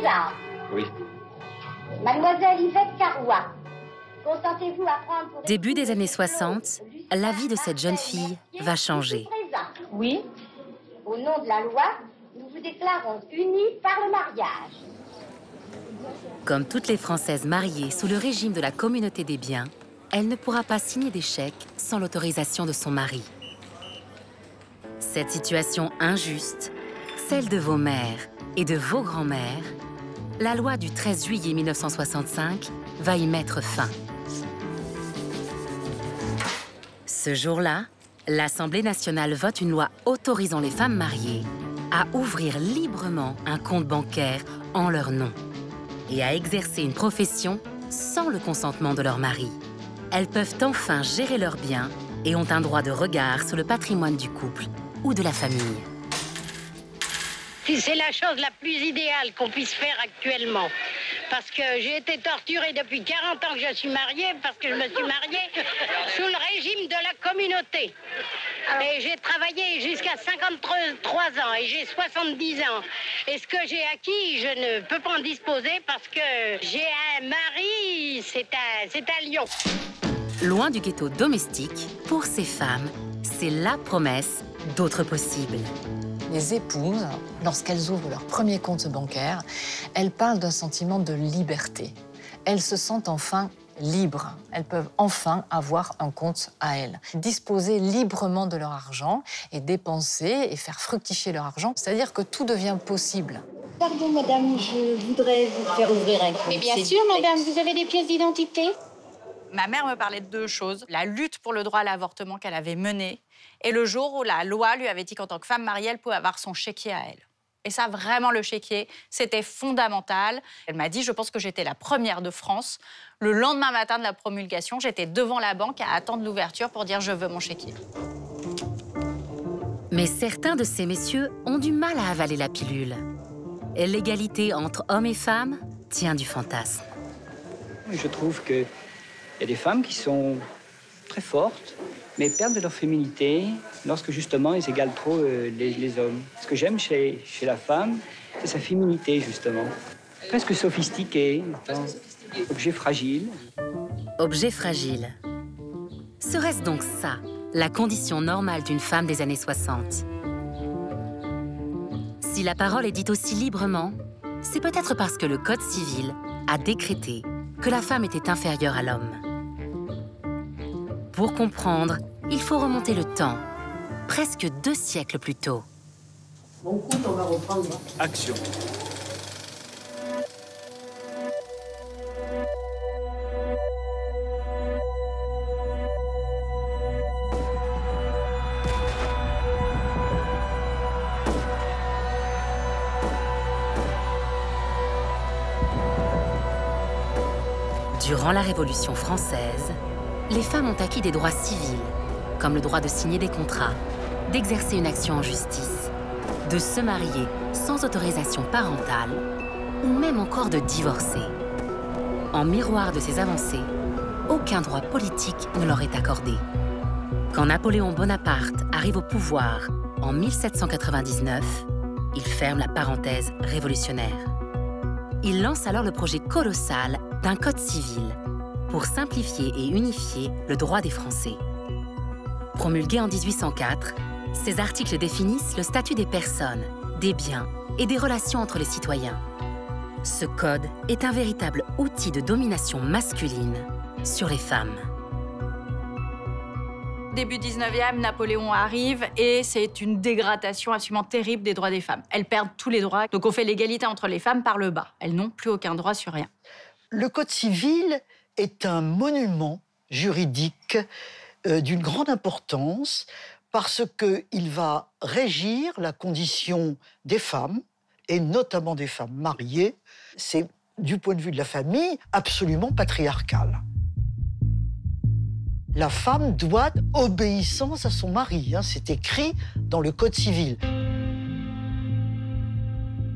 présente. Oui. Mademoiselle Yvette Carrois. Consentez-vous à prendre pour... Début des années 60, la vie de cette jeune fille va changer. Oui. Au nom de la loi, nous vous déclarons unis par le mariage. Comme toutes les Françaises mariées sous le régime de la communauté des biens, elle ne pourra pas signer des chèques sans l'autorisation de son mari. Cette situation injuste, celle de vos mères et de vos grands-mères, la loi du 13 juillet 1965 va y mettre fin. Ce jour-là, l'Assemblée nationale vote une loi autorisant les femmes mariées à ouvrir librement un compte bancaire en leur nom et à exercer une profession sans le consentement de leur mari. Elles peuvent enfin gérer leurs biens et ont un droit de regard sur le patrimoine du couple ou de la famille. C'est la chose la plus idéale qu'on puisse faire actuellement. Parce que j'ai été torturée depuis 40 ans que je suis mariée, parce que je me suis mariée sous le régime de la communauté. Et j'ai travaillé jusqu'à 53 ans et j'ai 70 ans. Et ce que j'ai acquis, je ne peux pas en disposer parce que j'ai un mari, c'est à Lyon. Loin du ghetto domestique, pour ces femmes, c'est la promesse d'autres possibles. Les épouses, lorsqu'elles ouvrent leur premier compte bancaire, elles parlent d'un sentiment de liberté. Elles se sentent enfin libres. Elles peuvent enfin avoir un compte à elles. Disposer librement de leur argent et dépenser et faire fructifier leur argent. C'est-à-dire que tout devient possible. Pardon, madame, je voudrais vous faire ouvrir un compte. Mais bien sûr, madame, vous avez des pièces d'identité? Ma mère me parlait de deux choses. La lutte pour le droit à l'avortement qu'elle avait menée et le jour où la loi lui avait dit qu'en tant que femme mariée, elle pouvait avoir son chéquier à elle. Et ça, vraiment, le chéquier, c'était fondamental. Elle m'a dit, je pense que j'étais la première de France. Le lendemain matin de la promulgation, j'étais devant la banque à attendre l'ouverture pour dire « je veux mon chéquier ». Mais certains de ces messieurs ont du mal à avaler la pilule. Et l'égalité entre hommes et femmes tient du fantasme. Je trouve qu'il y a des femmes qui sont très fortes, mais perdent de leur féminité lorsque, justement, elles égalent trop les hommes. Ce que j'aime chez la femme, c'est sa féminité, justement. Presque sophistiquée, objet fragile. Objet fragile. Serait-ce donc ça, la condition normale d'une femme des années 60? Si la parole est dite aussi librement, c'est peut-être parce que le Code civil a décrété que la femme était inférieure à l'homme. Pour comprendre, il faut remonter le temps, presque 2 siècles plus tôt. Bon coup, on va reprendre. Action. Durant la Révolution française, les femmes ont acquis des droits civils, comme le droit de signer des contrats, d'exercer une action en justice, de se marier sans autorisation parentale, ou même encore de divorcer. En miroir de ces avancées, aucun droit politique ne leur est accordé. Quand Napoléon Bonaparte arrive au pouvoir en 1799, il ferme la parenthèse révolutionnaire. Il lance alors le projet colossal d'un code civil pour simplifier et unifier le droit des Français. Promulgué en 1804, ces articles définissent le statut des personnes, des biens et des relations entre les citoyens. Ce code est un véritable outil de domination masculine sur les femmes. Début 19e, Napoléon arrive et c'est une dégradation absolument terrible des droits des femmes. Elles perdent tous les droits. Donc on fait l'égalité entre les femmes par le bas. Elles n'ont plus aucun droit sur rien. Le Code civil est un monument juridique d'une grande importance parce qu'il va régir la condition des femmes, et notamment des femmes mariées. C'est, du point de vue de la famille, absolument patriarcal. La femme doit obéissance à son mari, c'est écrit dans le Code civil.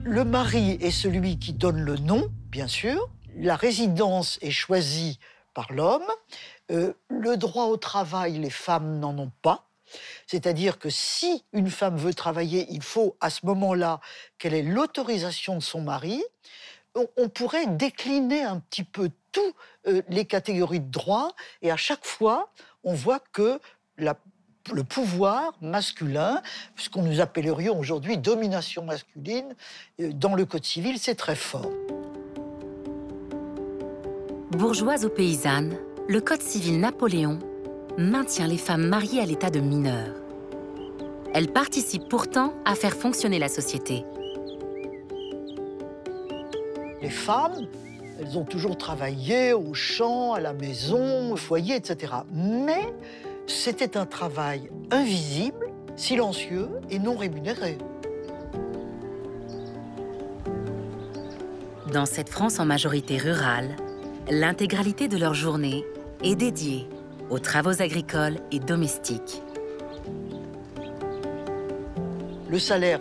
Le mari est celui qui donne le nom, bien sûr. La résidence est choisie par l'homme. Le droit au travail, les femmes n'en ont pas. C'est-à-dire que si une femme veut travailler, il faut à ce moment-là qu'elle ait l'autorisation de son mari. on pourrait décliner un petit peu toutes les catégories de droits, et à chaque fois, on voit que le pouvoir masculin, ce qu'on nous appellerions aujourd'hui domination masculine, dans le Code civil, c'est très fort. Bourgeoise ou paysanne, le Code civil Napoléon maintient les femmes mariées à l'état de mineures. Elles participent pourtant à faire fonctionner la société. Les femmes, elles ont toujours travaillé au champ, à la maison, au foyer, etc. Mais c'était un travail invisible, silencieux et non rémunéré. Dans cette France en majorité rurale, l'intégralité de leur journée est dédiée aux travaux agricoles et domestiques. Le salaire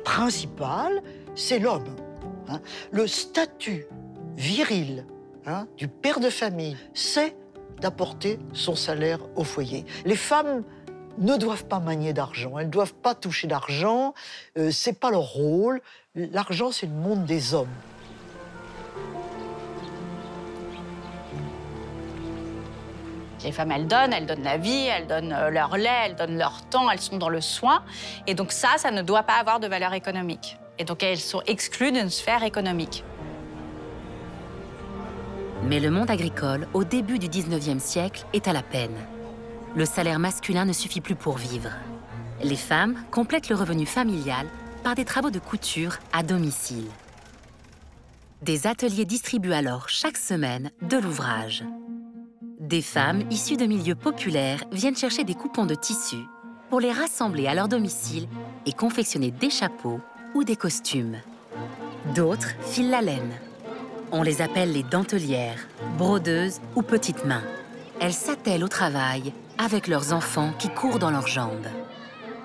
principal, c'est l'homme. Hein. Le statut viril du père de famille, c'est d'apporter son salaire au foyer. Les femmes ne doivent pas manier d'argent, elles ne doivent pas toucher d'argent, c'est pas leur rôle. L'argent, c'est le monde des hommes. Les femmes, elles donnent la vie, elles donnent leur lait, elles donnent leur temps, elles sont dans le soin. Et donc ça ne doit pas avoir de valeur économique. Et donc elles sont exclues d'une sphère économique. Mais le monde agricole, au début du 19e siècle, est à la peine. Le salaire masculin ne suffit plus pour vivre. Les femmes complètent le revenu familial par des travaux de couture à domicile. Des ateliers distribuent alors chaque semaine de l'ouvrage. Des femmes issues de milieux populaires viennent chercher des coupons de tissu pour les rassembler à leur domicile et confectionner des chapeaux ou des costumes. D'autres filent la laine. On les appelle les dentelières, brodeuses ou petites mains. Elles s'attellent au travail avec leurs enfants qui courent dans leurs jambes.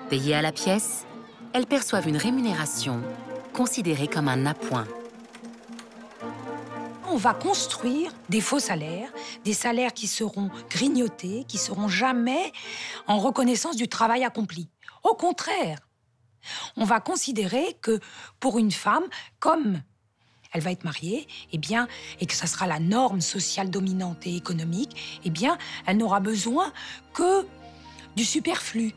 Payées à la pièce, elles perçoivent une rémunération considérée comme un appoint. On va construire des faux salaires, des salaires qui seront grignotés, qui seront jamais en reconnaissance du travail accompli. Au contraire, on va considérer que pour une femme, comme elle va être mariée, et que ça sera la norme sociale dominante et économique, elle n'aura besoin que du superflu.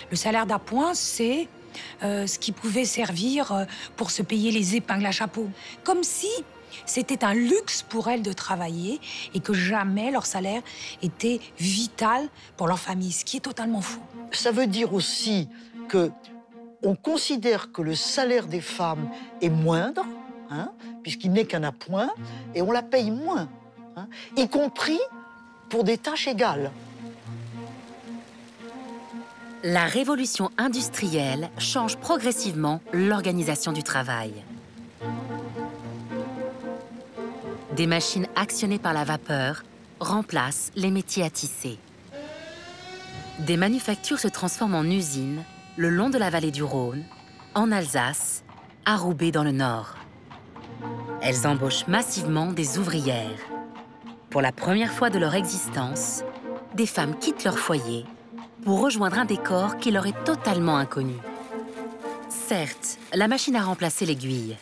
Le salaire d'appoint, c'est ce qui pouvait servir pour se payer les épingles à chapeau. Comme si c'était un luxe pour elles de travailler et que jamais leur salaire était vital pour leur famille, ce qui est totalement faux. Ça veut dire aussi qu'on considère que le salaire des femmes est moindre, puisqu'il n'est qu'un appoint, et on la paye moins, y compris pour des tâches égales. La révolution industrielle change progressivement l'organisation du travail. Des machines actionnées par la vapeur remplacent les métiers à tisser. Des manufactures se transforment en usines le long de la vallée du Rhône, en Alsace, à Roubaix dans le Nord. Elles embauchent massivement des ouvrières. Pour la première fois de leur existence, des femmes quittent leur foyer pour rejoindre un décor qui leur est totalement inconnu. Certes, la machine a remplacé l'aiguille.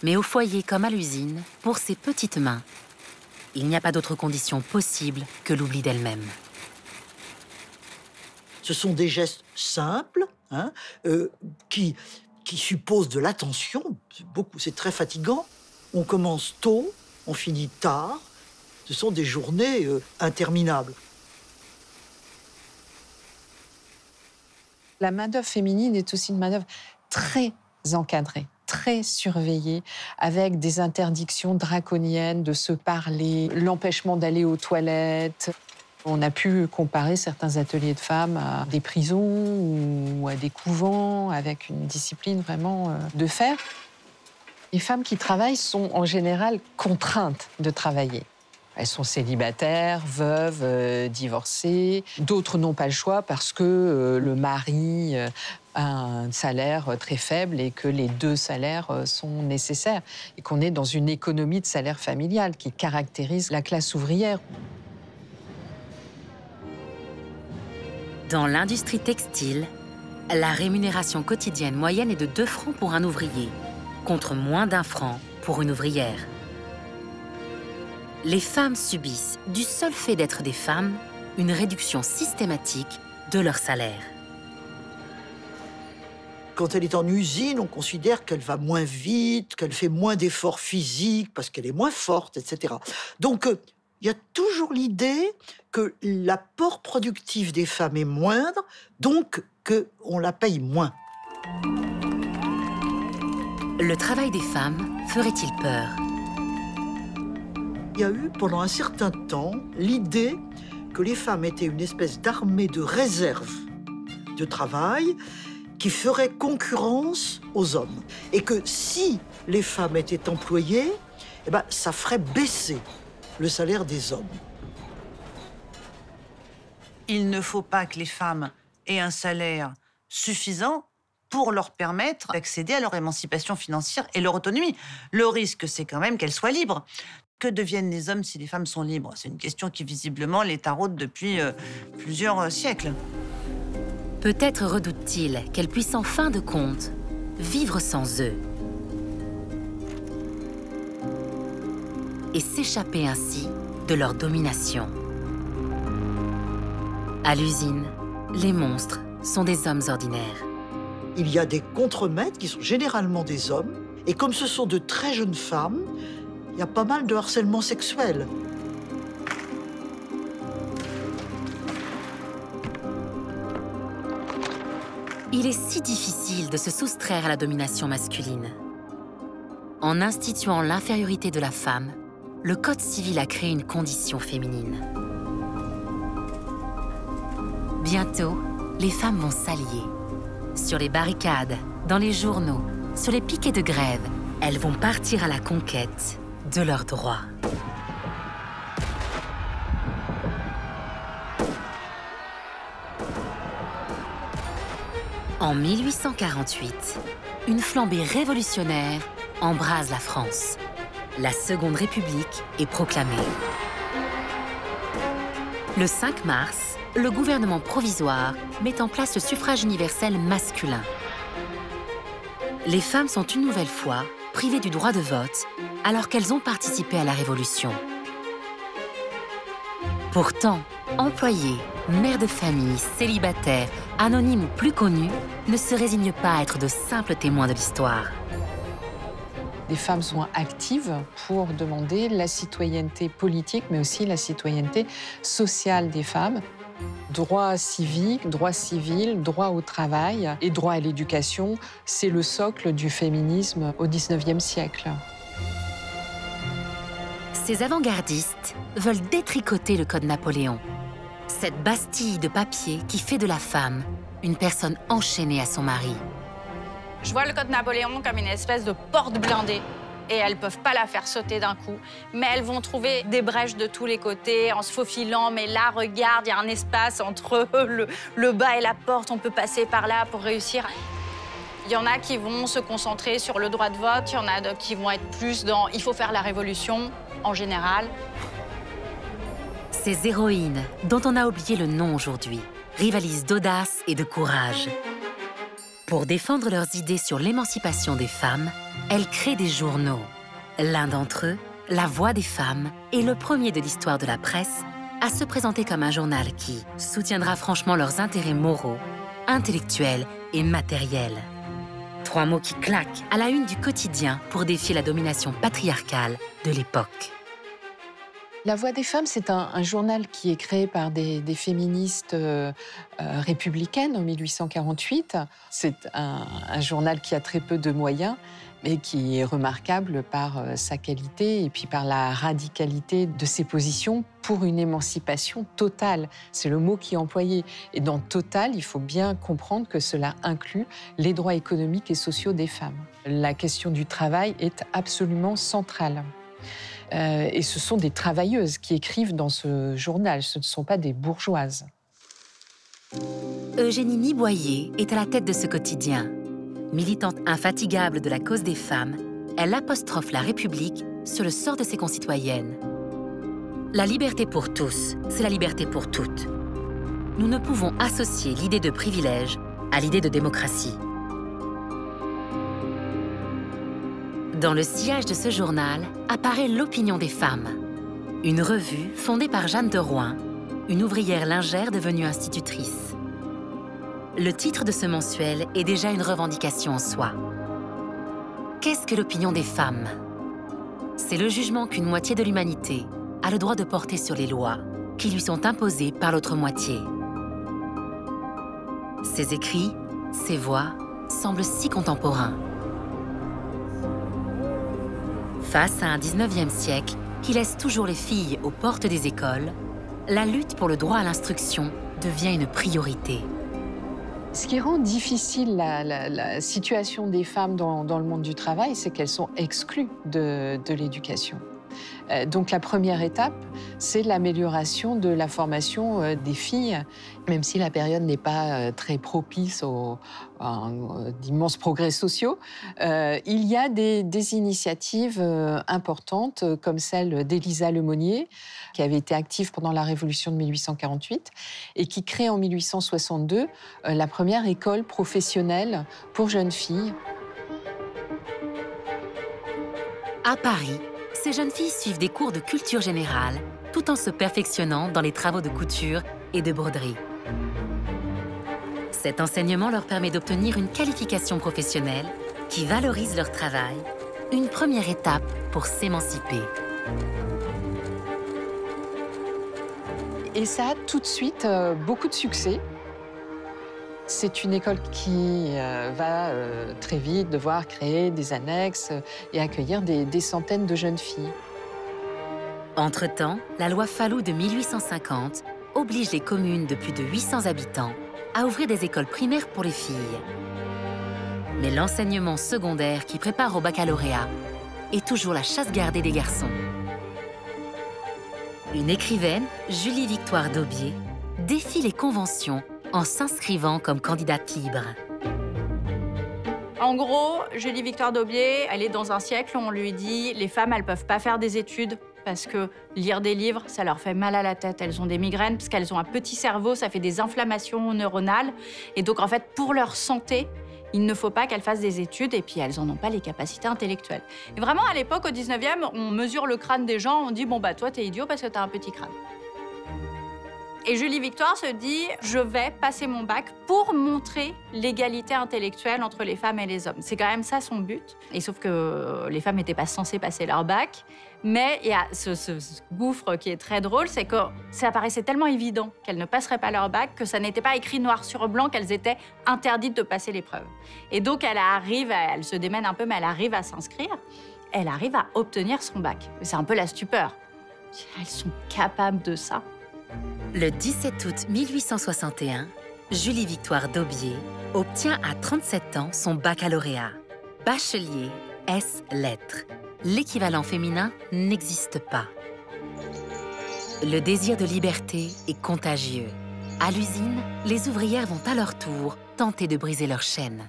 Mais au foyer comme à l'usine, pour ces petites mains, il n'y a pas d'autre condition possible que l'oubli d'elles-mêmes. Ce sont des gestes simples qui supposent de l'attention. C'est très fatigant. On commence tôt, on finit tard. Ce sont des journées interminables. La main-d'œuvre féminine est aussi une main-d'œuvre très encadrée, très surveillée, avec des interdictions draconiennes de se parler, l'empêchement d'aller aux toilettes. On a pu comparer certains ateliers de femmes à des prisons ou à des couvents, avec une discipline vraiment de fer. Les femmes qui travaillent sont en général contraintes de travailler. Elles sont célibataires, veuves, divorcées. D'autres n'ont pas le choix parce que le mari a un salaire très faible et que les deux salaires sont nécessaires. Et qu'on est dans une économie de salaire familial qui caractérise la classe ouvrière. Dans l'industrie textile, la rémunération quotidienne moyenne est de 2 francs pour un ouvrier, contre moins d'1 franc pour une ouvrière. Les femmes subissent, du seul fait d'être des femmes, une réduction systématique de leur salaire. Quand elle est en usine, on considère qu'elle va moins vite, qu'elle fait moins d'efforts physiques parce qu'elle est moins forte, etc. Donc, il y a toujours l'idée que l'apport productif des femmes est moindre, donc qu'on la paye moins. Le travail des femmes ferait-il peur? Il y a eu pendant un certain temps l'idée que les femmes étaient une espèce d'armée de réserve de travail qui ferait concurrence aux hommes. Et que si les femmes étaient employées, eh ben, ça ferait baisser le salaire des hommes. Il ne faut pas que les femmes aient un salaire suffisant pour leur permettre d'accéder à leur émancipation financière et leur autonomie. Le risque, c'est quand même qu'elles soient libres. Que deviennent les hommes si les femmes sont libres? C'est une question qui, visiblement, les taraude depuis plusieurs siècles. Peut-être redoutent-ils qu'elles puissent en fin de compte vivre sans eux et s'échapper ainsi de leur domination. À l'usine, les monstres sont des hommes ordinaires. Il y a des contremaîtres qui sont généralement des hommes, et comme ce sont de très jeunes femmes, il y a pas mal de harcèlement sexuel. Il est si difficile de se soustraire à la domination masculine. En instituant l'infériorité de la femme, le Code civil a créé une condition féminine. Bientôt, les femmes vont s'allier. Sur les barricades, dans les journaux, sur les piquets de grève, elles vont partir à la conquête de leurs droits. En 1848, une flambée révolutionnaire embrase la France. La Seconde République est proclamée. Le 5 mars, le gouvernement provisoire met en place le suffrage universel masculin. Les femmes sont une nouvelle fois privées du droit de vote alors qu'elles ont participé à la Révolution. Pourtant, employées, mères de famille, célibataires, anonymes ou plus connus, ne se résignent pas à être de simples témoins de l'histoire. Les femmes sont actives pour demander la citoyenneté politique, mais aussi la citoyenneté sociale des femmes. Droit civique, droit civil, droit au travail et droit à l'éducation, c'est le socle du féminisme au XIXe siècle. Ces avant-gardistes veulent détricoter le Code Napoléon. Cette Bastille de papier qui fait de la femme une personne enchaînée à son mari. Je vois le Code Napoléon comme une espèce de porte blindée. Et elles ne peuvent pas la faire sauter d'un coup. Mais elles vont trouver des brèches de tous les côtés en se faufilant. Mais là, regarde, il y a un espace entre le bas et la porte. On peut passer par là pour réussir. Il y en a qui vont se concentrer sur le droit de vote. Il y en a qui vont être plus dans « il faut faire la révolution » en général. Ces héroïnes, dont on a oublié le nom aujourd'hui, rivalisent d'audace et de courage. Pour défendre leurs idées sur l'émancipation des femmes, elles créent des journaux. L'un d'entre eux, La Voix des femmes, est le premier de l'histoire de la presse à se présenter comme un journal qui soutiendra franchement leurs intérêts moraux, intellectuels et matériels. 3 mots qui claquent à la une du quotidien pour défier la domination patriarcale de l'époque. La Voix des femmes, c'est un journal qui est créé par des féministes républicaines en 1848. C'est un journal qui a très peu de moyens, mais qui est remarquable par sa qualité et puis par la radicalité de ses positions pour une émancipation totale. C'est le mot qui est employé. Et dans total, il faut bien comprendre que cela inclut les droits économiques et sociaux des femmes. La question du travail est absolument centrale. Et ce sont des travailleuses qui écrivent dans ce journal, ce ne sont pas des bourgeoises. Eugénie Niboyer est à la tête de ce quotidien. Militante infatigable de la cause des femmes, elle apostrophe la République sur le sort de ses concitoyennes. La liberté pour tous, c'est la liberté pour toutes. Nous ne pouvons associer l'idée de privilège à l'idée de démocratie. Dans le sillage de ce journal apparaît l'Opinion des femmes, une revue fondée par Jeanne de Rouen, une ouvrière lingère devenue institutrice. Le titre de ce mensuel est déjà une revendication en soi. Qu'est-ce que l'opinion des femmes? C'est le jugement qu'une moitié de l'humanité a le droit de porter sur les lois qui lui sont imposées par l'autre moitié. Ses écrits, ses voix semblent si contemporains. Face à un 19e siècle qui laisse toujours les filles aux portes des écoles, la lutte pour le droit à l'instruction devient une priorité. Ce qui rend difficile la situation des femmes dans le monde du travail, c'est qu'elles sont exclues de l'éducation. Donc la première étape, c'est l'amélioration de la formation des filles, même si la période n'est pas très propice d'immenses progrès sociaux. Il y a des initiatives importantes, comme celle d'Élisa Lemonnier, qui avait été active pendant la Révolution de 1848 et qui crée en 1862 la première école professionnelle pour jeunes filles. À Paris, ces jeunes filles suivent des cours de culture générale, tout en se perfectionnant dans les travaux de couture et de broderie. Cet enseignement leur permet d'obtenir une qualification professionnelle qui valorise leur travail, une première étape pour s'émanciper. Et ça a tout de suite beaucoup de succès. C'est une école qui va très vite devoir créer des annexes et accueillir des centaines de jeunes filles. Entre-temps, la loi Fallou de 1850 oblige les communes de plus de 800 habitants à ouvrir des écoles primaires pour les filles. Mais l'enseignement secondaire qui prépare au baccalauréat est toujours la chasse gardée des garçons. Une écrivaine, Julie Victoire d'Aubier, défie les conventions en s'inscrivant comme candidate libre. En gros, Julie Victoire d'Aubier, elle est dans un siècle où on lui dit les femmes, elles peuvent pas faire des études parce que lire des livres, ça leur fait mal à la tête. Elles ont des migraines parce qu'elles ont un petit cerveau, ça fait des inflammations neuronales. Et donc, en fait, pour leur santé, il ne faut pas qu'elles fassent des études et puis elles n'en ont pas les capacités intellectuelles. Et vraiment, à l'époque, au 19e, on mesure le crâne des gens, on dit bon, bah, toi, t'es idiot parce que t'as un petit crâne. Et Julie Victoire se dit, je vais passer mon bac pour montrer l'égalité intellectuelle entre les femmes et les hommes. C'est quand même ça son but. Et sauf que les femmes n'étaient pas censées passer leur bac. Mais il y a ce gouffre qui est très drôle, c'est que ça paraissait tellement évident qu'elles ne passeraient pas leur bac que ça n'était pas écrit noir sur blanc qu'elles étaient interdites de passer l'épreuve. Et donc elle se démène un peu, mais elle arrive à s'inscrire. Elle arrive à obtenir son bac. C'est un peu la stupeur. Elles sont capables de ça. Le 17 août 1861, Julie Victoire d'Aubier obtient à 37 ans son baccalauréat. Bachelier S lettres. L'équivalent féminin n'existe pas. Le désir de liberté est contagieux. À l'usine, les ouvrières vont à leur tour tenter de briser leur chaîne.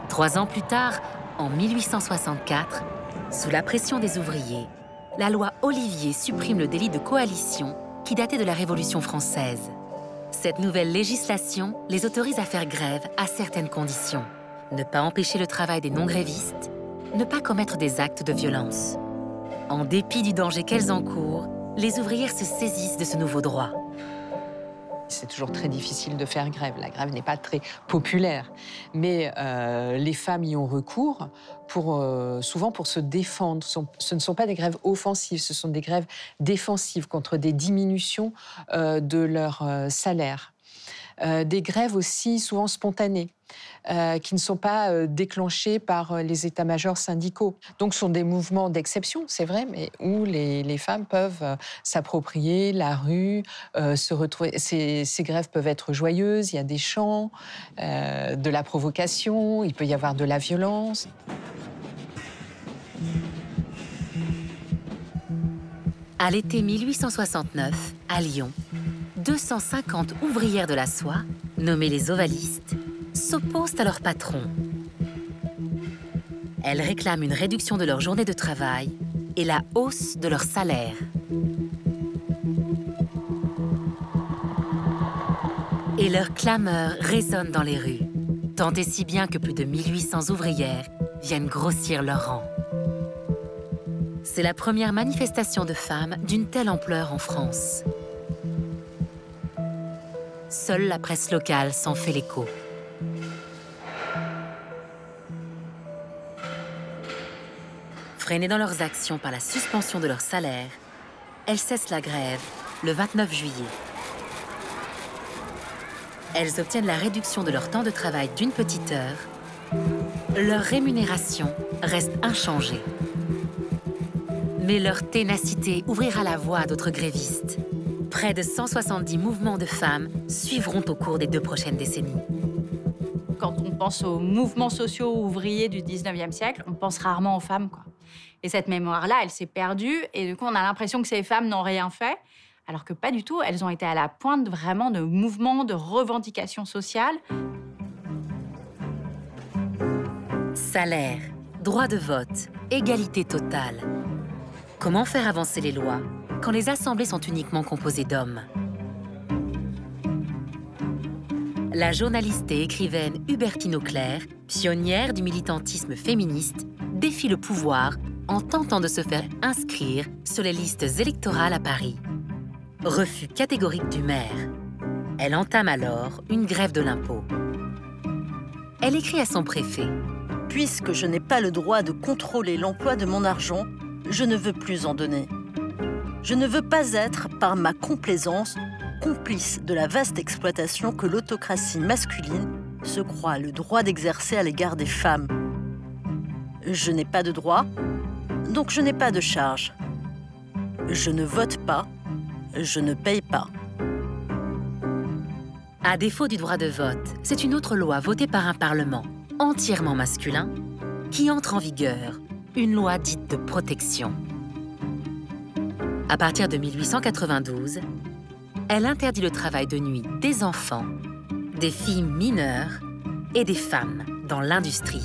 3 ans plus tard, en 1864, sous la pression des ouvriers, la loi Olivier supprime le délit de coalition qui datait de la Révolution française. Cette nouvelle législation les autorise à faire grève à certaines conditions. Ne pas empêcher le travail des non-grévistes, ne pas commettre des actes de violence. En dépit du danger qu'elles encourent, les ouvrières se saisissent de ce nouveau droit. C'est toujours très difficile de faire grève. La grève n'est pas très populaire. Mais les femmes y ont recours souvent pour se défendre. Ce ne sont pas des grèves offensives, ce sont des grèves défensives contre des diminutions de leur salaire. Des grèves aussi souvent spontanées, qui ne sont pas déclenchées par les états-majors syndicaux. Donc ce sont des mouvements d'exception, c'est vrai, mais où les femmes peuvent s'approprier la rue, se retrouver. Ces grèves peuvent être joyeuses, il y a des chants, de la provocation, il peut y avoir de la violence. À l'été 1869, à Lyon, 250 ouvrières de la soie, nommées les ovalistes, s'opposent à leur patron. Elles réclament une réduction de leur journée de travail et la hausse de leur salaire. Et leurs clameurs résonnent dans les rues. Tant et si bien que plus de 1800 ouvrières viennent grossir leurs rangs. C'est la première manifestation de femmes d'une telle ampleur en France. Seule la presse locale s'en fait l'écho. Freinées dans leurs actions par la suspension de leur salaire, elles cessent la grève le 29 juillet. Elles obtiennent la réduction de leur temps de travail d'une petite heure. Leur rémunération reste inchangée. Mais leur ténacité ouvrira la voie à d'autres grévistes. Près de 170 mouvements de femmes suivront au cours des 2 prochaines décennies. Quand on pense aux mouvements sociaux ouvriers du 19e siècle, on pense rarement aux femmes, quoi. Et cette mémoire-là, elle s'est perdue. Et du coup, on a l'impression que ces femmes n'ont rien fait. Alors que pas du tout, elles ont été à la pointe vraiment de mouvements, de revendications sociales. Salaire, droit de vote, égalité totale. Comment faire avancer les lois quand les assemblées sont uniquement composées d'hommes? La journaliste et écrivaine Hubertine Auclair, pionnière du militantisme féministe, défie le pouvoir en tentant de se faire inscrire sur les listes électorales à Paris. Refus catégorique du maire. Elle entame alors une grève de l'impôt. Elle écrit à son préfet. « Puisque je n'ai pas le droit de contrôler l'emploi de mon argent, je ne veux plus en donner. Je ne veux pas être, par ma complaisance, complice de la vaste exploitation que l'autocratie masculine se croit le droit d'exercer à l'égard des femmes. Je n'ai pas de droit, donc je n'ai pas de charge. Je ne vote pas, je ne paye pas. » À défaut du droit de vote, c'est une autre loi votée par un parlement entièrement masculin qui entre en vigueur, une loi dite de protection. À partir de 1892, elle interdit le travail de nuit des enfants, des filles mineures et des femmes dans l'industrie.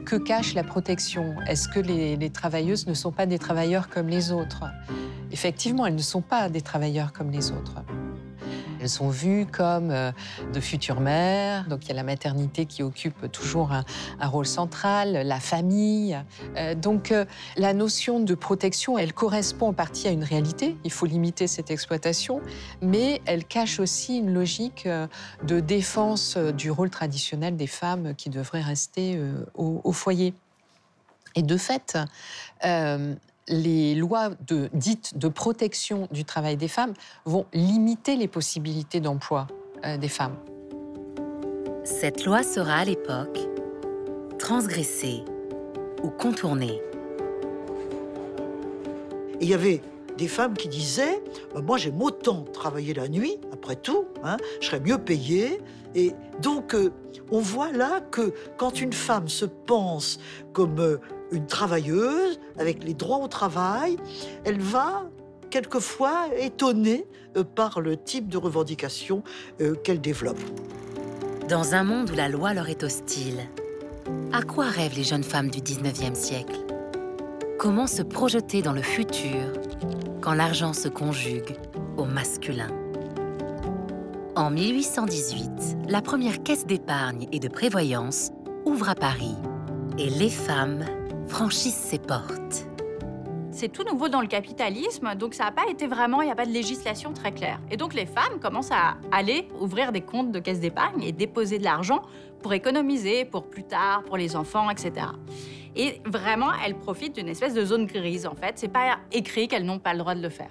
Que cache la protection? Est-ce que les travailleuses ne sont pas des travailleurs comme les autres? Effectivement, elles ne sont pas des travailleurs comme les autres. Elles sont vues comme de futures mères, donc il y a la maternité qui occupe toujours un rôle central, la famille. Donc la notion de protection, elle correspond en partie à une réalité, il faut limiter cette exploitation, mais elle cache aussi une logique de défense du rôle traditionnel des femmes qui devraient rester au foyer. Et de fait, les lois dites de protection du travail des femmes vont limiter les possibilités d'emploi des femmes. Cette loi sera à l'époque transgressée ou contournée. Il y avait des femmes qui disaient moi j'aime autant travailler la nuit, après tout, hein, je serais mieux payée. Et donc on voit là que quand une femme se pense comme une travailleuse, avec les droits au travail, elle va quelquefois étonner par le type de revendication qu'elle développe. Dans un monde où la loi leur est hostile, à quoi rêvent les jeunes femmes du 19e siècle? Comment se projeter dans le futur quand l'argent se conjugue au masculin? En 1818, la première caisse d'épargne et de prévoyance ouvre à Paris et les femmes franchissent ses portes. C'est tout nouveau dans le capitalisme, donc ça n'a pas été vraiment, il n'y a pas de législation très claire. Et donc les femmes commencent à aller ouvrir des comptes de caisse d'épargne et déposer de l'argent pour économiser, pour plus tard, pour les enfants, etc. Et vraiment, elles profitent d'une espèce de zone grise, en fait. C'est pas écrit qu'elles n'ont pas le droit de le faire.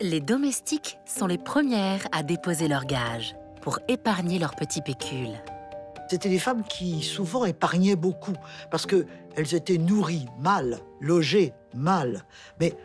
Les domestiques sont les premières à déposer leurs gages pour épargner leur petit pécule. C'était des femmes qui, souvent, épargnaient beaucoup, parce qu'elles étaient nourries mal, logées mal. Mais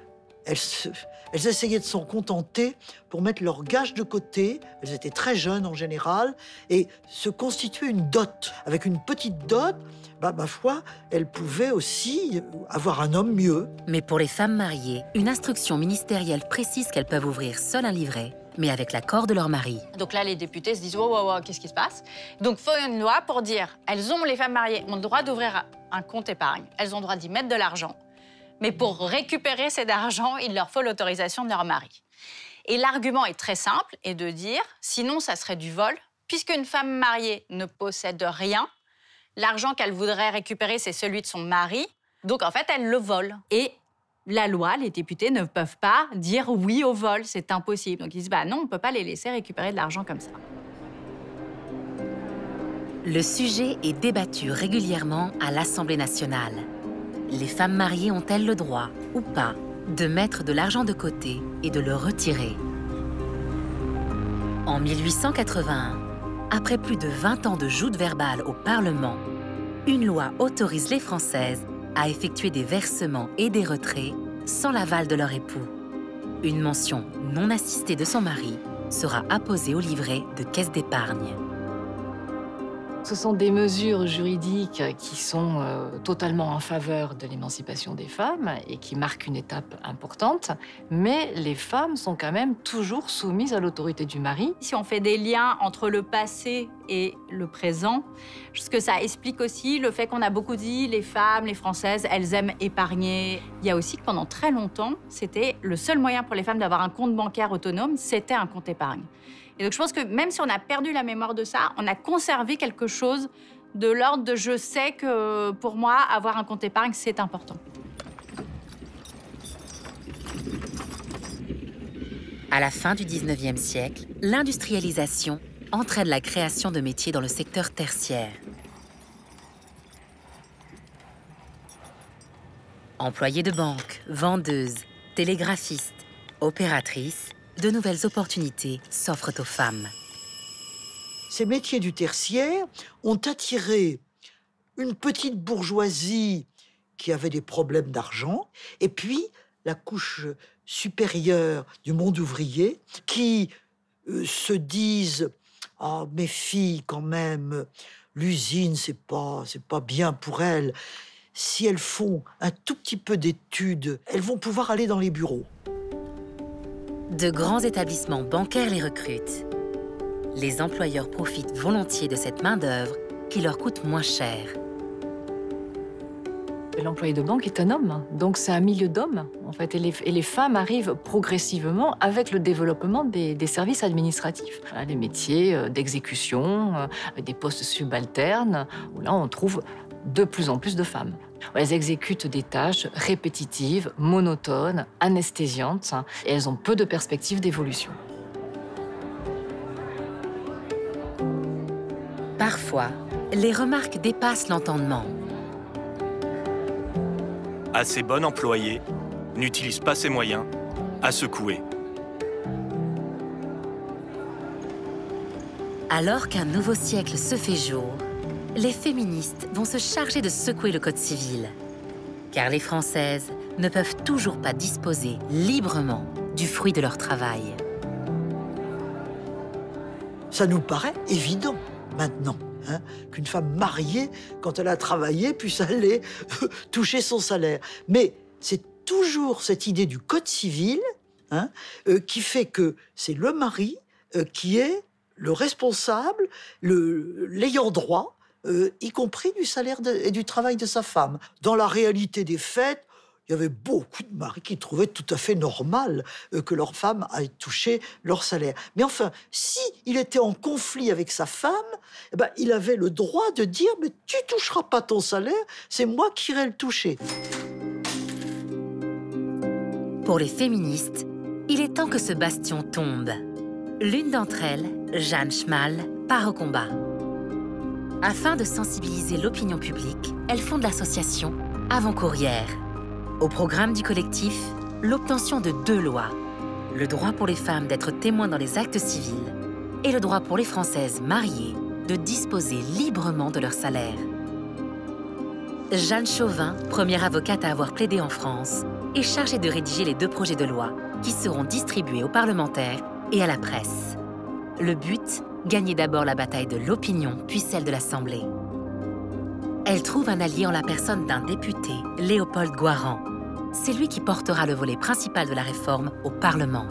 elles essayaient de s'en contenter pour mettre leurs gages de côté. Elles étaient très jeunes, en général, et se constituer une dot. Avec une petite dot, ma foi, elles pouvaient aussi avoir un homme mieux. Mais pour les femmes mariées, une instruction ministérielle précise qu'elles peuvent ouvrir seules un livret, mais avec l'accord de leur mari. Donc là, les députés se disent « wow, qu'est-ce qui se passe ?» Donc, il faut une loi pour dire les femmes mariées ont le droit d'ouvrir un compte épargne. Elles ont le droit d'y mettre de l'argent. Mais pour récupérer cet argent, il leur faut l'autorisation de leur mari. Et l'argument est très simple, et de dire, sinon ça serait du vol, puisqu'une femme mariée ne possède rien, l'argent qu'elle voudrait récupérer, c'est celui de son mari, donc en fait, elle le vole. Et la loi, les députés ne peuvent pas dire oui au vol, c'est impossible. Donc ils disent, bah non, on ne peut pas les laisser récupérer de l'argent comme ça. Le sujet est débattu régulièrement à l'Assemblée nationale. Les femmes mariées ont-elles le droit, ou pas, de mettre de l'argent de côté et de le retirer? En 1881, après plus de 20 ans de joute verbale au Parlement, une loi autorise les Françaises à effectuer des versements et des retraits sans l'aval de leur époux. Une mention non assistée de son mari sera apposée au livret de caisse d'épargne. Ce sont des mesures juridiques qui sont totalement en faveur de l'émancipation des femmes et qui marquent une étape importante, mais les femmes sont quand même toujours soumises à l'autorité du mari. Si on fait des liens entre le passé et le présent, ce que ça explique aussi le fait qu'on a beaucoup dit, les femmes, les Françaises, elles aiment épargner. Il y a aussi que pendant très longtemps, c'était le seul moyen pour les femmes d'avoir un compte bancaire autonome, c'était un compte épargne. Et donc je pense que même si on a perdu la mémoire de ça, on a conservé quelque chose de l'ordre de je sais que pour moi, avoir un compte épargne, c'est important. À la fin du 19e siècle, l'industrialisation entraîne la création de métiers dans le secteur tertiaire. Employées de banque, vendeuses, télégraphistes, opératrices, de nouvelles opportunités s'offrent aux femmes. Ces métiers du tertiaire ont attiré une petite bourgeoisie qui avait des problèmes d'argent, et puis la couche supérieure du monde ouvrier qui se disent « Ah, mes filles, quand même, l'usine, c'est pas bien pour elles. Si elles font un tout petit peu d'études, elles vont pouvoir aller dans les bureaux. » De grands établissements bancaires les recrutent. Les employeurs profitent volontiers de cette main-d'œuvre qui leur coûte moins cher. L'employé de banque est un homme, donc c'est un milieu d'hommes, en fait. Et les femmes arrivent progressivement avec le développement des services administratifs. Les métiers d'exécution, des postes subalternes, où là on trouve de plus en plus de femmes. Elles exécutent des tâches répétitives, monotones, anesthésiantes, et elles ont peu de perspectives d'évolution. Parfois, les remarques dépassent l'entendement. Assez bonne employée, n'utilise pas ses moyens, à secouer. Alors qu'un nouveau siècle se fait jour, les féministes vont se charger de secouer le Code civil. Car les Françaises ne peuvent toujours pas disposer librement du fruit de leur travail. Ça nous paraît évident maintenant, hein, qu'une femme mariée, quand elle a travaillé, puisse aller toucher son salaire. Mais c'est toujours cette idée du Code civil, hein, qui fait que c'est le mari qui est le responsable, l'ayant droit, y compris du salaire et du travail de sa femme. Dans la réalité des faits, il y avait beaucoup de maris qui trouvaient tout à fait normal que leur femme aille toucher leur salaire. Mais enfin, si il était en conflit avec sa femme, eh ben, il avait le droit de dire « mais tu toucheras pas ton salaire, c'est moi qui irai le toucher ». Pour les féministes, il est temps que ce bastion tombe. L'une d'entre elles, Jeanne Schmal, part au combat. Afin de sensibiliser l'opinion publique, elle fonde l'association Avant-Courrières. Au programme du collectif, l'obtention de 2 lois. Le droit pour les femmes d'être témoins dans les actes civils et le droit pour les Françaises mariées de disposer librement de leur salaire. Jeanne Chauvin, première avocate à avoir plaidé en France, est chargée de rédiger les 2 projets de loi qui seront distribués aux parlementaires et à la presse. Le but, gagner d'abord la bataille de l'opinion, puis celle de l'Assemblée. Elle trouve un allié en la personne d'un député, Léopold Goiran. C'est lui qui portera le volet principal de la réforme au Parlement.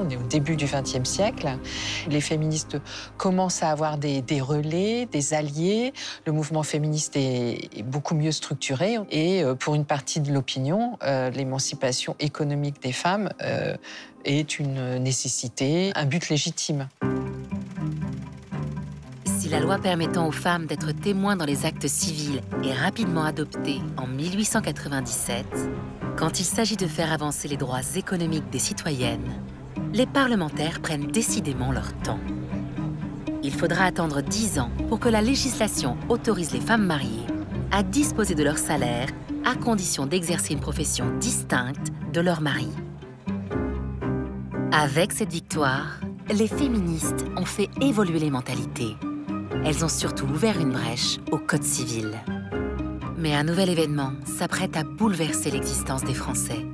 On est au début du XXe siècle. Les féministes commencent à avoir des relais, des alliés. Le mouvement féministe est beaucoup mieux structuré. Et pour une partie de l'opinion, l'émancipation économique des femmes est une nécessité, un but légitime. Si la loi permettant aux femmes d'être témoins dans les actes civils est rapidement adoptée en 1897, quand il s'agit de faire avancer les droits économiques des citoyennes, les parlementaires prennent décidément leur temps. Il faudra attendre 10 ans pour que la législation autorise les femmes mariées à disposer de leur salaire à condition d'exercer une profession distincte de leur mari. Avec cette victoire, les féministes ont fait évoluer les mentalités. Elles ont surtout ouvert une brèche au Code civil. Mais un nouvel événement s'apprête à bouleverser l'existence des Français.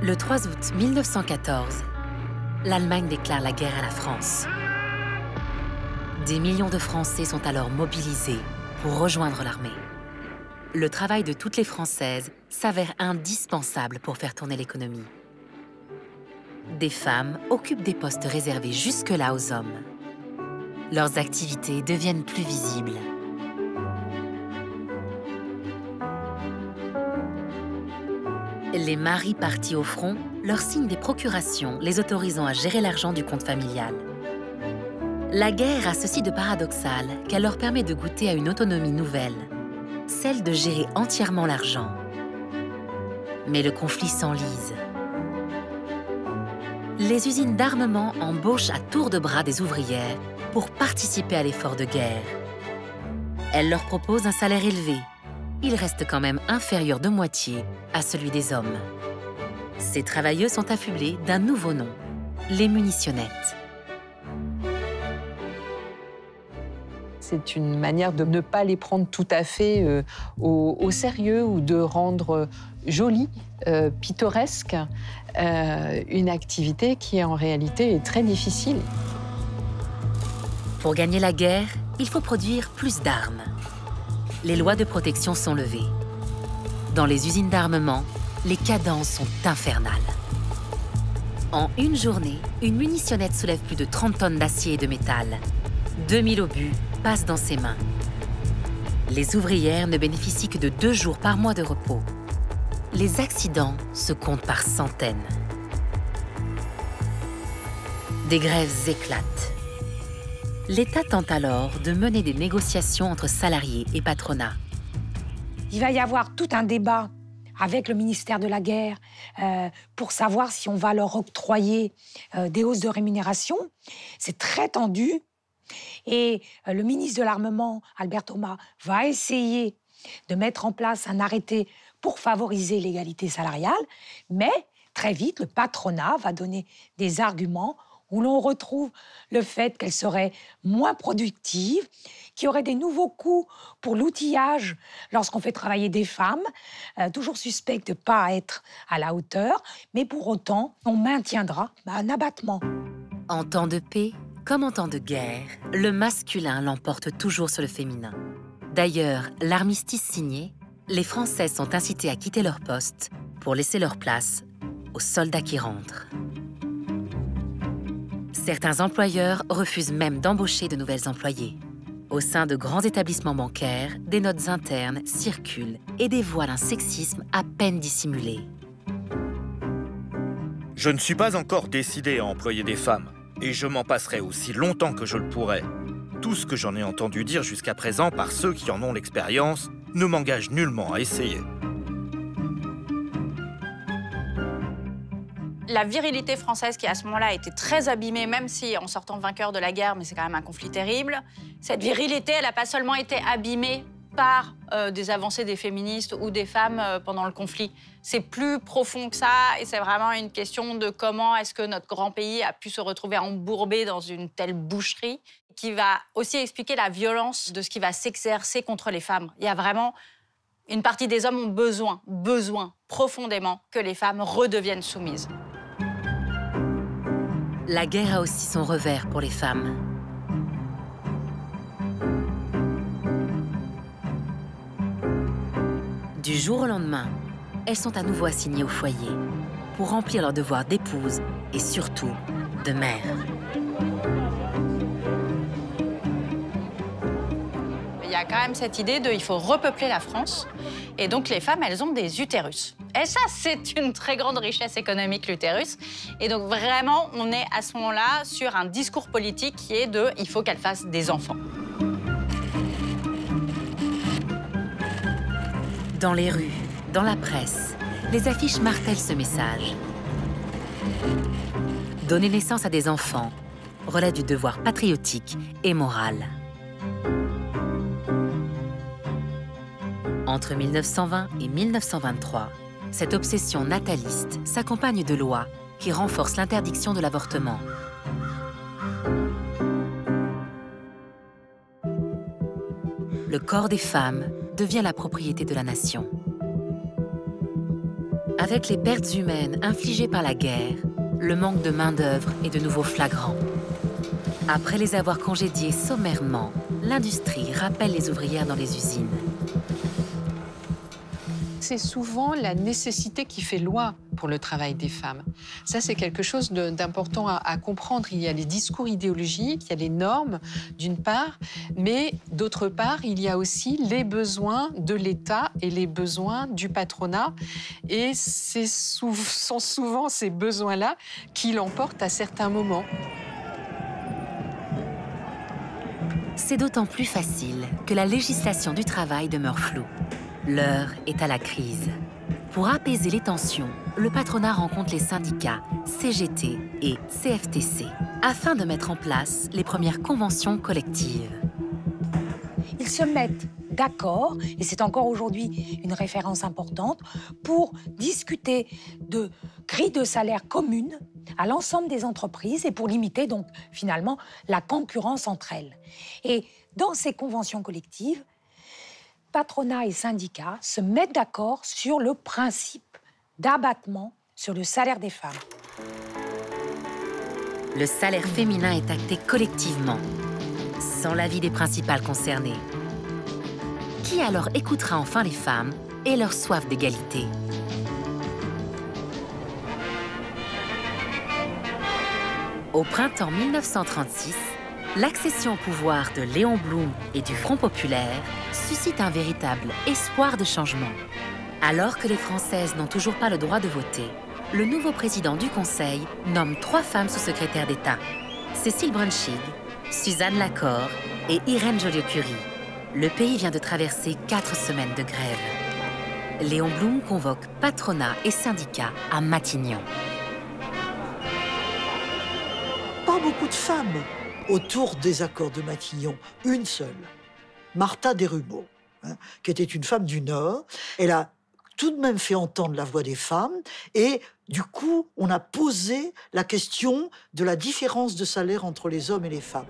Le 3 août 1914, l'Allemagne déclare la guerre à la France. Des millions de Français sont alors mobilisés pour rejoindre l'armée. Le travail de toutes les Françaises s'avère indispensable pour faire tourner l'économie. Des femmes occupent des postes réservés jusque-là aux hommes. Leurs activités deviennent plus visibles. Les maris partis au front leur signent des procurations les autorisant à gérer l'argent du compte familial. La guerre a ceci de paradoxal qu'elle leur permet de goûter à une autonomie nouvelle, celle de gérer entièrement l'argent. Mais le conflit s'enlise. Les usines d'armement embauchent à tour de bras des ouvrières pour participer à l'effort de guerre. Elles leur proposent un salaire élevé. Il reste quand même inférieur de moitié à celui des hommes. Ces travailleuses sont affublées d'un nouveau nom, les munitionnettes. C'est une manière de ne pas les prendre tout à fait au sérieux ou de rendre jolie, pittoresque, une activité qui en réalité est très difficile. Pour gagner la guerre, il faut produire plus d'armes. Les lois de protection sont levées. Dans les usines d'armement, les cadences sont infernales. En une journée, une munitionnette soulève plus de 30 tonnes d'acier et de métal. 2000 obus passent dans ses mains. Les ouvrières ne bénéficient que de 2 jours par mois de repos. Les accidents se comptent par centaines. Des grèves éclatent. L'État tente alors de mener des négociations entre salariés et patronat. Il va y avoir tout un débat avec le ministère de la Guerre pour savoir si on va leur octroyer des hausses de rémunération. C'est très tendu. Et le ministre de l'Armement, Albert Thomas, va essayer de mettre en place un arrêté pour favoriser l'égalité salariale. Mais très vite, le patronat va donner des arguments où l'on retrouve le fait qu'elle serait moins productive, qu'il y aurait des nouveaux coûts pour l'outillage lorsqu'on fait travailler des femmes, toujours suspectes de ne pas être à la hauteur, mais pour autant, on maintiendra un abattement. En temps de paix, comme en temps de guerre, le masculin l'emporte toujours sur le féminin. D'ailleurs, l'armistice signé, les Françaises sont incitées à quitter leur poste pour laisser leur place aux soldats qui rentrent. Certains employeurs refusent même d'embaucher de nouvelles employées. Au sein de grands établissements bancaires, des notes internes circulent et dévoilent un sexisme à peine dissimulé. Je ne suis pas encore décidé à employer des femmes, et je m'en passerai aussi longtemps que je le pourrai. Tout ce que j'en ai entendu dire jusqu'à présent par ceux qui en ont l'expérience ne m'engage nullement à essayer. La virilité française qui, à ce moment-là, a été très abîmée, même si en sortant vainqueur de la guerre, mais c'est quand même un conflit terrible. Cette virilité, elle n'a pas seulement été abîmée par des avancées des féministes ou des femmes pendant le conflit. C'est plus profond que ça et c'est vraiment une question de comment est-ce que notre grand pays a pu se retrouver embourbé dans une telle boucherie qui va aussi expliquer la violence de ce qui va s'exercer contre les femmes. Il y a vraiment une partie des hommes ont besoin profondément que les femmes redeviennent soumises. La guerre a aussi son revers pour les femmes. Du jour au lendemain, elles sont à nouveau assignées au foyer pour remplir leurs devoirs d'épouse et surtout de mère. Il y a quand même cette idée de il faut repeupler la France. Et donc les femmes, elles ont des utérus. Et ça, c'est une très grande richesse économique, l'utérus. Et donc vraiment, on est à ce moment-là sur un discours politique qui est de il faut qu'elles fassent des enfants. Dans les rues, dans la presse, les affiches martèlent ce message. Donner naissance à des enfants relève du devoir patriotique et moral. Entre 1920 et 1923, cette obsession nataliste s'accompagne de lois qui renforcent l'interdiction de l'avortement. Le corps des femmes devient la propriété de la nation. Avec les pertes humaines infligées par la guerre, le manque de main-d'œuvre est de nouveau flagrant. Après les avoir congédiées sommairement, l'industrie rappelle les ouvrières dans les usines. C'est souvent la nécessité qui fait loi pour le travail des femmes. Ça, c'est quelque chose d'important à comprendre. Il y a les discours idéologiques, il y a les normes, d'une part, mais d'autre part, il y a aussi les besoins de l'État et les besoins du patronat. Et ce sont souvent ces besoins-là qui l'emportent à certains moments. C'est d'autant plus facile que la législation du travail demeure floue. L'heure est à la crise. Pour apaiser les tensions, le patronat rencontre les syndicats CGT et CFTC afin de mettre en place les premières conventions collectives. Ils se mettent d'accord, et c'est encore aujourd'hui une référence importante, pour discuter de grilles de salaire communes à l'ensemble des entreprises et pour limiter donc finalement la concurrence entre elles. Et dans ces conventions collectives, patronat et syndicats se mettent d'accord sur le principe d'abattement sur le salaire des femmes. Le salaire féminin est acté collectivement, sans l'avis des principales concernées. Qui alors écoutera enfin les femmes et leur soif d'égalité? Au printemps 1936, l'accession au pouvoir de Léon Blum et du Front populaire suscite un véritable espoir de changement. Alors que les Françaises n'ont toujours pas le droit de voter, le nouveau président du Conseil nomme 3 femmes sous-secrétaires d'État. Cécile Brunschig, Suzanne Lacorre et Irène Joliot-Curie. Le pays vient de traverser 4 semaines de grève. Léon Blum convoque patronat et syndicats à Matignon. Pas beaucoup de femmes autour des accords de Matignon, une seule, Martha Desrumaux, qui était une femme du Nord. Elle a tout de même fait entendre la voix des femmes et du coup, on a posé la question de la différence de salaire entre les hommes et les femmes.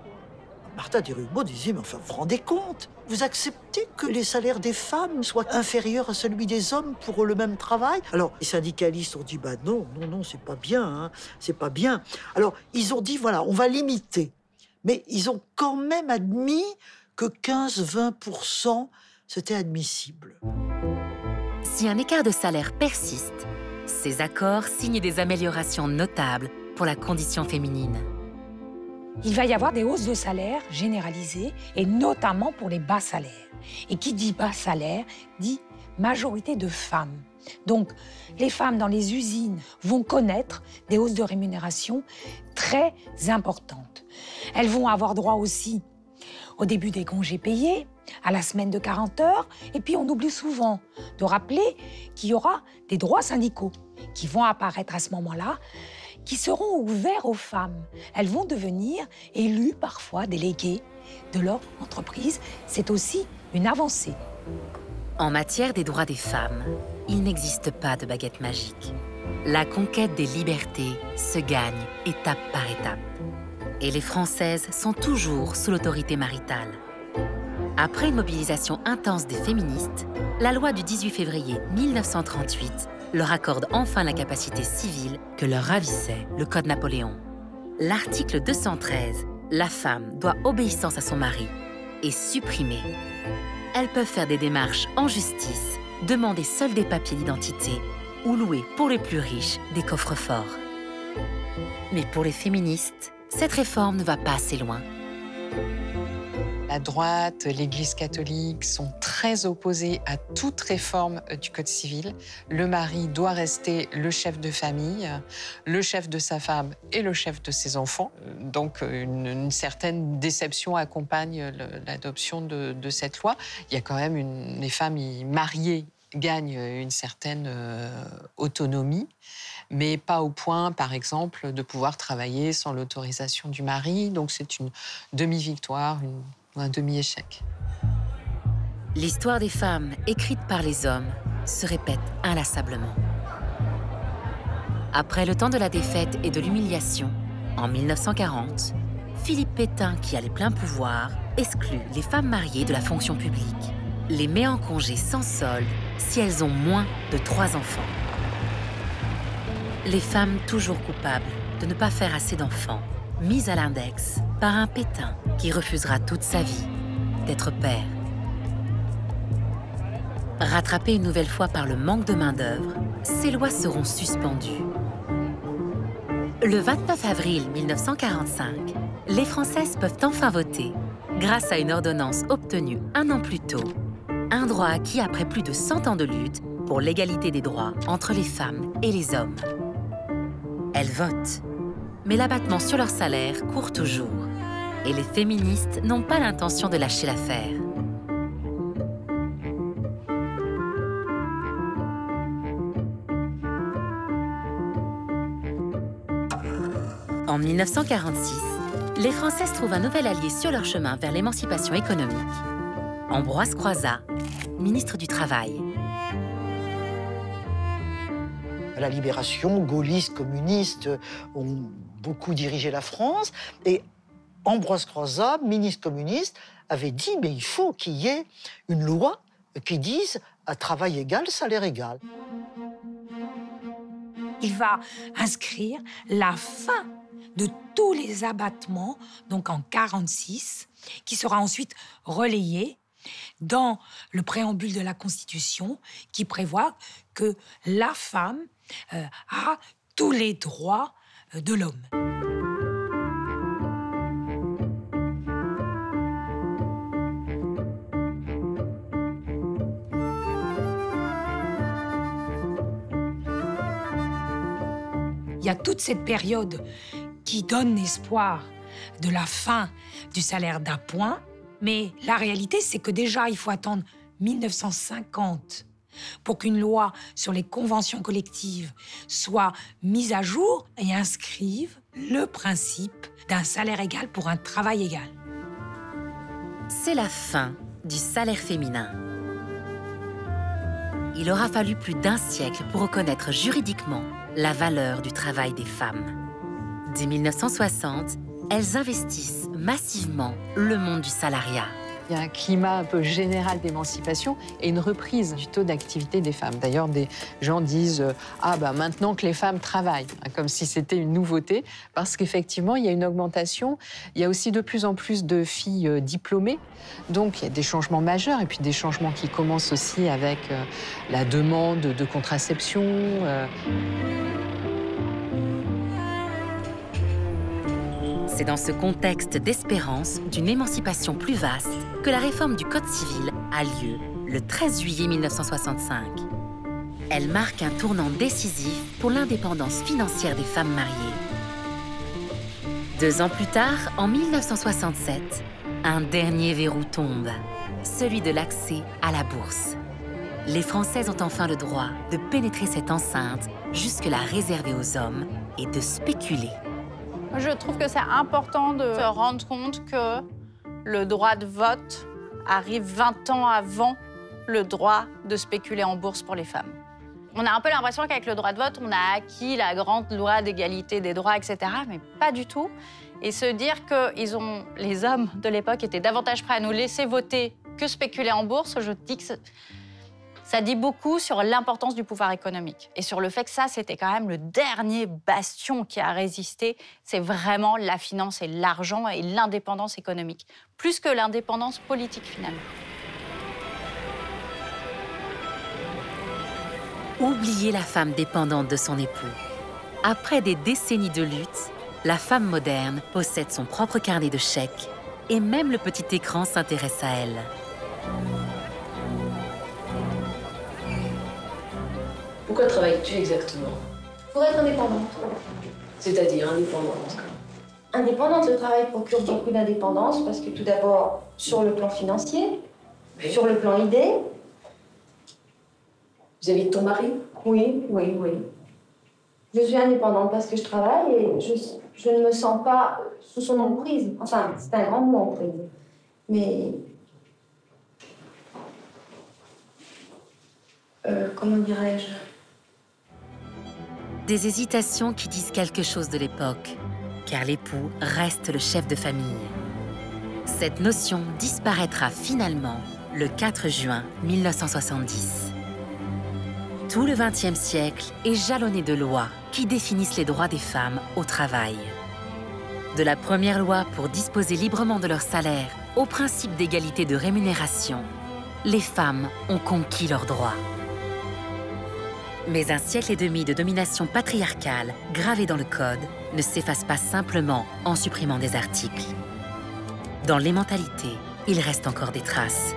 Martha Desrumaux disait, mais enfin, vous vous rendez compte? Vous acceptez que les salaires des femmes soient inférieurs à celui des hommes pour le même travail? Alors, les syndicalistes ont dit, bah non, c'est pas bien, c'est pas bien. Alors, ils ont dit, voilà, on va limiter. Mais ils ont quand même admis que 15-20%, c'était admissible. Si un écart de salaire persiste, ces accords signent des améliorations notables pour la condition féminine. Il va y avoir des hausses de salaire généralisées, et notamment pour les bas salaires. Et qui dit bas salaire, dit majorité de femmes. Donc, les femmes dans les usines vont connaître des hausses de rémunération très importantes. Elles vont avoir droit aussi au début des congés payés, à la semaine de 40 heures, et puis on oublie souvent de rappeler qu'il y aura des droits syndicaux qui vont apparaître à ce moment-là, qui seront ouverts aux femmes. Elles vont devenir élues, parfois déléguées de leur entreprise. C'est aussi une avancée. En matière des droits des femmes, il n'existe pas de baguette magique. La conquête des libertés se gagne étape par étape. Et les Françaises sont toujours sous l'autorité maritale. Après une mobilisation intense des féministes, la loi du 18 février 1938 leur accorde enfin la capacité civile que leur ravissait le Code Napoléon. l'article 213, la femme doit obéissance à son mari, est supprimé. Elles peuvent faire des démarches en justice, demander seuls des papiers d'identité ou louer pour les plus riches des coffres-forts. Mais pour les féministes, cette réforme ne va pas assez loin. La droite, l'Église catholique sont très opposés à toute réforme du Code civil. Le mari doit rester le chef de famille, le chef de sa femme et le chef de ses enfants. Donc une certaine déception accompagne l'adoption de cette loi. Il y a quand même les femmes mariées gagnent une certaine autonomie, mais pas au point, par exemple, de pouvoir travailler sans l'autorisation du mari. Donc c'est une demi-victoire, un demi-échec. L'histoire des femmes écrite par les hommes se répète inlassablement. Après le temps de la défaite et de l'humiliation, en 1940, Philippe Pétain, qui a les pleins pouvoirs, exclut les femmes mariées de la fonction publique, les met en congé sans solde si elles ont moins de 3 enfants. Les femmes toujours coupables de ne pas faire assez d'enfants, mises à l'index par un Pétain qui refusera toute sa vie d'être père. Rattrapées une nouvelle fois par le manque de main-d'œuvre, ces lois seront suspendues. Le 29 avril 1945, les Françaises peuvent enfin voter, grâce à une ordonnance obtenue 1 an plus tôt, un droit acquis après plus de 100 ans de lutte pour l'égalité des droits entre les femmes et les hommes. Elles votent, mais l'abattement sur leur salaire court toujours. Et les féministes n'ont pas l'intention de lâcher l'affaire. En 1946, les Françaises trouvent un nouvel allié sur leur chemin vers l'émancipation économique. Ambroise Croizat, ministre du Travail. À la Libération, gaullistes, communistes ont beaucoup dirigé la France. Et Ambroise Croizat, ministre communiste, avait dit mais il faut qu'il y ait une loi qui dise à travail égal, salaire égal. Il va inscrire la fin de tous les abattements, donc en 1946, qui sera ensuite relayé dans le préambule de la Constitution qui prévoit que la femme a tous les droits de l'homme. Il y a toute cette période qui donne l'espoir de la fin du salaire d'appoint, mais la réalité, c'est que déjà, il faut attendre 1950 pour qu'une loi sur les conventions collectives soit mise à jour et inscrive le principe d'un salaire égal pour un travail égal. C'est la fin du salaire féminin. Il aura fallu plus d'1 siècle pour reconnaître juridiquement la valeur du travail des femmes. Dès 1960, elles investissent massivement le monde du salariat. Il y a un climat un peu général d'émancipation et une reprise du taux d'activité des femmes. D'ailleurs, des gens disent « Ah, bah, maintenant que les femmes travaillent », comme si c'était une nouveauté, parce qu'effectivement, il y a une augmentation. Il y a aussi de plus en plus de filles diplômées. Donc, il y a des changements majeurs et puis des changements qui commencent aussi avec la demande de contraception. C'est dans ce contexte d'espérance d'une émancipation plus vaste que la réforme du Code civil a lieu le 13 juillet 1965. Elle marque un tournant décisif pour l'indépendance financière des femmes mariées. 2 ans plus tard, en 1967, un dernier verrou tombe, celui de l'accès à la bourse. Les Françaises ont enfin le droit de pénétrer cette enceinte jusque-là réservée aux hommes et de spéculer. Je trouve que c'est important de se rendre compte que le droit de vote arrive 20 ans avant le droit de spéculer en bourse pour les femmes. On a un peu l'impression qu'avec le droit de vote, on a acquis la grande loi d'égalité des droits, etc., mais pas du tout. Et se dire que les hommes de l'époque étaient davantage prêts à nous laisser voter que spéculer en bourse, je dis que Ça dit beaucoup sur l'importance du pouvoir économique et sur le fait que ça, c'était quand même le dernier bastion qui a résisté. C'est vraiment la finance et l'argent et l'indépendance économique, plus que l'indépendance politique finalement. Oubliez la femme dépendante de son époux. Après des décennies de lutte, la femme moderne possède son propre carnet de chèques et même le petit écran s'intéresse à elle. Pourquoi travailles-tu exactement? Pour être indépendante. C'est-à-dire indépendante? Indépendante, le travail procure beaucoup d'indépendance parce que tout d'abord, sur le plan financier, oui. Sur le plan idée. Vis-à-vis de ton mari? Oui. Je suis indépendante parce que je travaille et je ne me sens pas sous son emprise. Enfin, c'est un grand mot, emprise. Mais... comment dirais-je? Des hésitations qui disent quelque chose de l'époque, car l'époux reste le chef de famille. Cette notion disparaîtra finalement le 4 juin 1970. Tout le XXe siècle est jalonné de lois qui définissent les droits des femmes au travail. De la première loi pour disposer librement de leur salaire au principe d'égalité de rémunération, les femmes ont conquis leurs droits. Mais un siècle et demi de domination patriarcale gravée dans le Code ne s'efface pas simplement en supprimant des articles. Dans les mentalités, il reste encore des traces.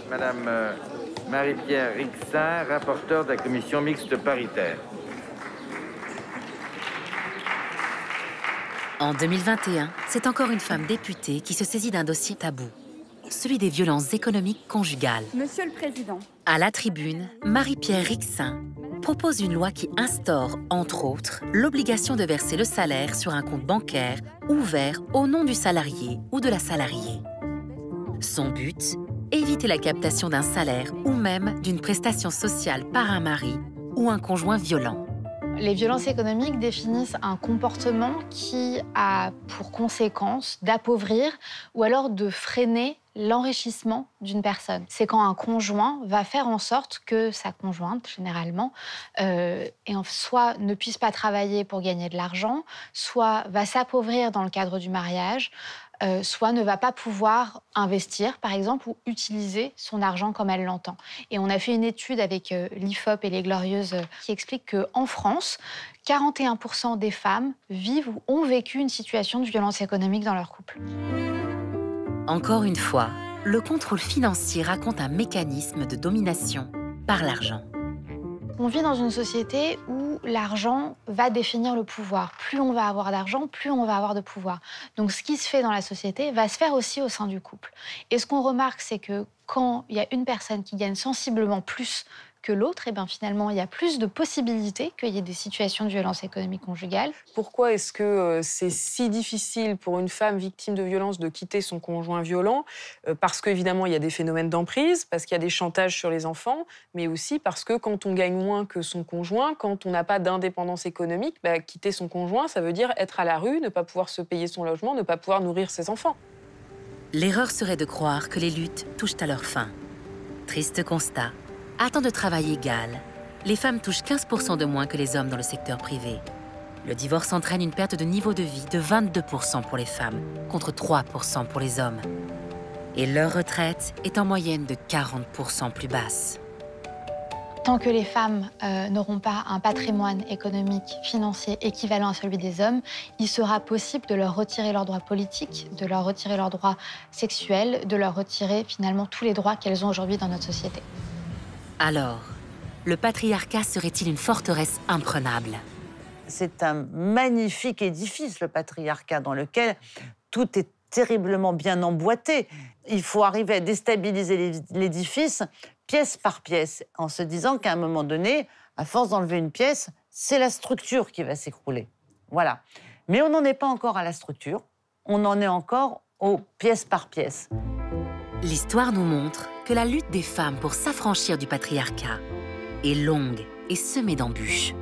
Madame Marie-Pierre Rixin, rapporteure de la commission mixte paritaire. En 2021, c'est encore une femme députée qui se saisit d'un dossier tabou, celui des violences économiques conjugales. Monsieur le Président. À la tribune, Marie-Pierre Rixin propose une loi qui instaure, entre autres, l'obligation de verser le salaire sur un compte bancaire ouvert au nom du salarié ou de la salariée. Son but, éviter la captation d'un salaire ou même d'une prestation sociale par un mari ou un conjoint violent. Les violences économiques définissent un comportement qui a pour conséquence d'appauvrir ou alors de freiner l'enrichissement d'une personne. C'est quand un conjoint va faire en sorte que sa conjointe, généralement, soit ne puisse pas travailler pour gagner de l'argent, soit va s'appauvrir dans le cadre du mariage, soit ne va pas pouvoir investir, par exemple, ou utiliser son argent comme elle l'entend. Et on a fait une étude avec l'IFOP et les Glorieuses qui explique qu'en France, 41% des femmes vivent ou ont vécu une situation de violence économique dans leur couple. Encore une fois, le contrôle financier raconte un mécanisme de domination par l'argent. On vit dans une société où l'argent va définir le pouvoir. Plus on va avoir d'argent, plus on va avoir de pouvoir. Donc ce qui se fait dans la société va se faire aussi au sein du couple. Et ce qu'on remarque, c'est que quand il y a une personne qui gagne sensiblement plus que l'autre, et bien finalement, il y a plus de possibilités qu'il y ait des situations de violence économique conjugale. Pourquoi est-ce que c'est si difficile pour une femme victime de violence de quitter son conjoint violent? Parce qu'évidemment, il y a des phénomènes d'emprise, parce qu'il y a des chantages sur les enfants, mais aussi parce que quand on gagne moins que son conjoint, quand on n'a pas d'indépendance économique, quitter son conjoint, ça veut dire être à la rue, ne pas pouvoir se payer son logement, ne pas pouvoir nourrir ses enfants. L'erreur serait de croire que les luttes touchent à leur fin. Triste constat. À temps de travail égal, les femmes touchent 15% de moins que les hommes dans le secteur privé. Le divorce entraîne une perte de niveau de vie de 22% pour les femmes, contre 3% pour les hommes. Et leur retraite est en moyenne de 40% plus basse. Tant que les femmes n'auront pas un patrimoine économique, financier équivalent à celui des hommes, il sera possible de leur retirer leurs droits politiques, de leur retirer leurs droits sexuels, de leur retirer finalement tous les droits qu'elles ont aujourd'hui dans notre société. Alors, le patriarcat serait-il une forteresse imprenable? C'est un magnifique édifice, le patriarcat, dans lequel tout est terriblement bien emboîté. Il faut arriver à déstabiliser l'édifice pièce par pièce, en se disant qu'à un moment donné, à force d'enlever une pièce, c'est la structure qui va s'écrouler. Voilà. Mais on n'en est pas encore à la structure, on en est encore aux pièces par pièce. L'histoire nous montre que la lutte des femmes pour s'affranchir du patriarcat est longue et semée d'embûches.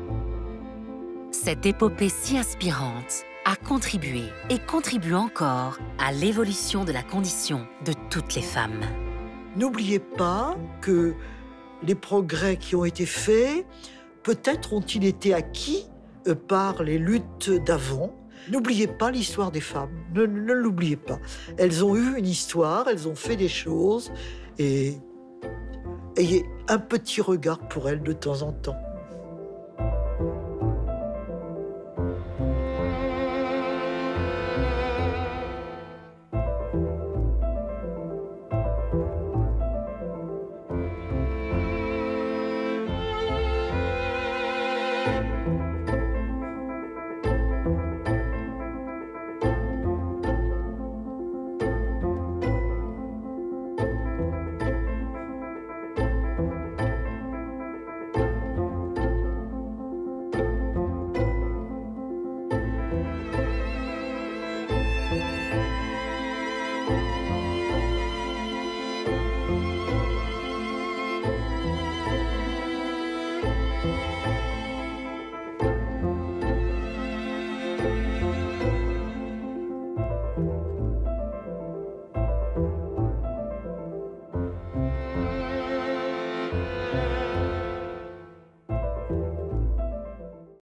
Cette épopée si inspirante a contribué et contribue encore à l'évolution de la condition de toutes les femmes. N'oubliez pas que les progrès qui ont été faits, peut-être ont-ils été acquis par les luttes d'avant. N'oubliez pas l'histoire des femmes, ne l'oubliez pas. Elles ont eu une histoire, elles ont fait des choses, et ayez un petit regard pour elles de temps en temps.